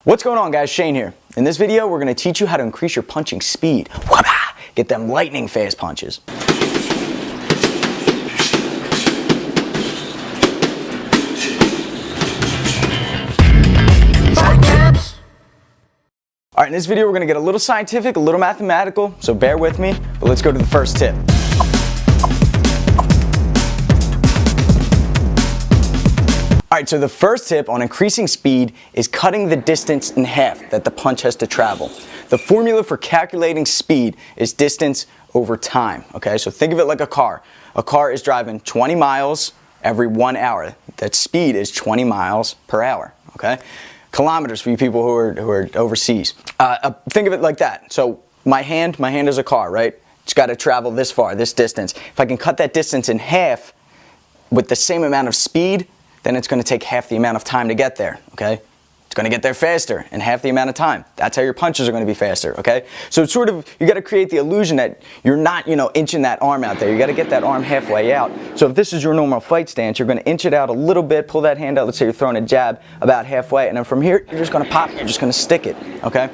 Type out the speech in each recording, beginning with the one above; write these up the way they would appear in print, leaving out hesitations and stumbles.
What's going on, guys? Shane here. In this video, we're going to teach you how to increase your punching speed. Get them lightning fast punches. Alright, in this video, we're going to get a little scientific, a little mathematical, so bear with me, but let's go to the first tip. Alright, so the first tip on increasing speed is cutting the distance in half that the punch has to travel. The formula for calculating speed is distance over time, okay? So think of it like a car. A car is driving 20 miles every 1 hour. That speed is 20 miles per hour, okay? Kilometers for you people who are overseas. Think of it like that. So my hand is a car, right? It's got to travel this far, this distance. If I can cut that distance in half with the same amount of speed, then it's going to take half the amount of time to get there, okay? It's going to get there faster in half the amount of time. That's how your punches are going to be faster, okay? So it's sort of, you got to create the illusion that you're not, inching that arm out there. You got to get that arm halfway out. So if this is your normal fight stance, you're going to inch it out a little bit, pull that hand out. Let's say you're throwing a jab about halfway, and then from here, you're just going to pop, you're just going to stick it, okay?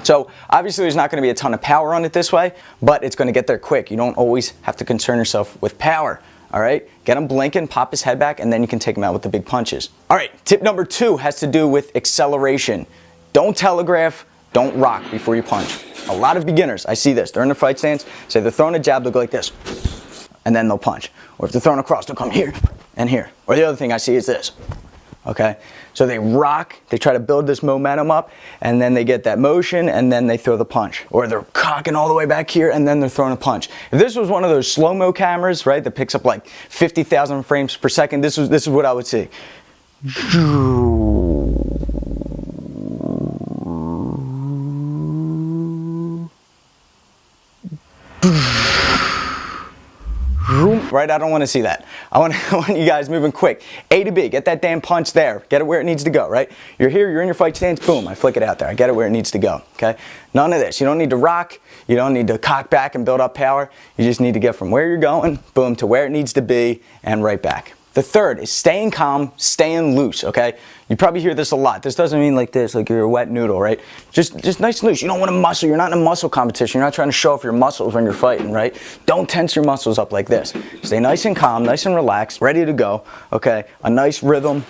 So obviously there's not going to be a ton of power on it this way, but it's going to get there quick. You don't always have to concern yourself with power. All right, get him blinking, pop his head back, and then you can take him out with the big punches. All right, tip number 2 has to do with acceleration. Don't telegraph, don't rock before you punch. A lot of beginners, I see this, they're in their fight stance, say they're throwing a jab, they'll go like this, and then they'll punch. Or if they're throwing a cross, they'll come here and here. Or the other thing I see is this. Okay, so they rock, they try to build this momentum up, and then they get that motion, and then they throw the punch. Or they're cocking all the way back here, and then they're throwing a punch. If this was one of those slow-mo cameras, right, that picks up like 50,000 frames per second, this is what I would see. Right, I don't want to see that. I want you guys moving quick. A to B, get that damn punch there. Get it where it needs to go, right? You're here, you're in your fight stance, boom, I flick it out there. I get it where it needs to go, okay? None of this. You don't need to rock. You don't need to cock back and build up power. You just need to get from where you're going, boom, to where it needs to be and right back. The third is staying calm, staying loose, okay? You probably hear this a lot. This doesn't mean like this, like you're a wet noodle, right? Just nice and loose. You don't want to muscle. You're not in a muscle competition. You're not trying to show off your muscles when you're fighting, right? Don't tense your muscles up like this. Stay nice and calm, nice and relaxed, ready to go, okay? A nice rhythm.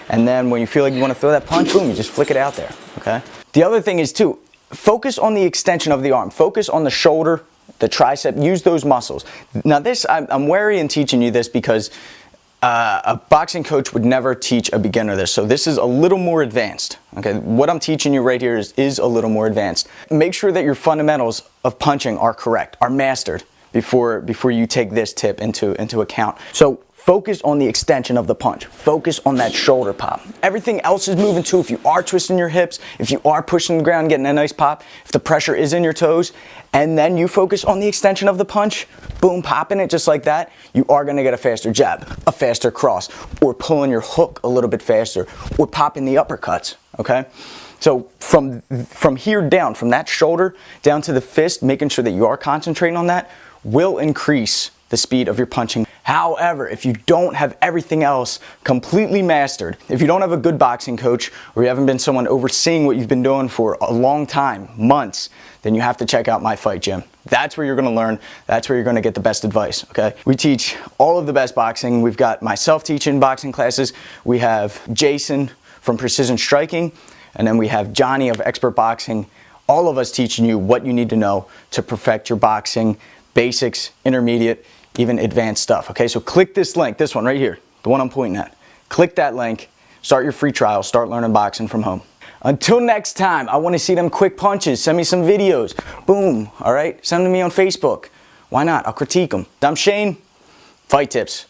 And then when you feel like you want to throw that punch, boom, you just flick it out there, okay? The other thing is too, focus on the extension of the arm. Focus on the shoulder, the tricep. Use those muscles. Now this, I'm wary in teaching you this because a boxing coach would never teach a beginner this, so this is a little more advanced. Okay, what I'm teaching you right here is a little more advanced. Make sure that your fundamentals of punching are correct, are mastered before you take this tip into account. So focus on the extension of the punch. Focus on that shoulder pop. Everything else is moving too. If you are twisting your hips, if you are pushing the ground, getting a nice pop, if the pressure is in your toes, and then you focus on the extension of the punch, boom, popping it just like that, you are going to get a faster jab, a faster cross, or pulling your hook a little bit faster, or popping the uppercuts, okay? So from here down, from that shoulder down to the fist, making sure that you are concentrating on that will increase the speed of your punching. However, if you don't have everything else completely mastered, if you don't have a good boxing coach, or you haven't been someone overseeing what you've been doing for a long time, months, then you have to check out My Fight Gym. That's where you're going to learn. That's where you're going to get the best advice, okay? We teach all of the best boxing. We've got myself teaching boxing classes. We have Jason from Precision Striking, and then we have Johnny of Expert Boxing. All of us teaching you what you need to know to perfect your boxing, basics, intermediate, even advanced stuff, okay? So click this link, this one right here, the one I'm pointing at. Click that link, start your free trial, start learning boxing from home. Until next time, I want to see them quick punches. Send me some videos. Boom, all right? Send them to me on Facebook. Why not? I'll critique them. I'm Shane, Fight Tips.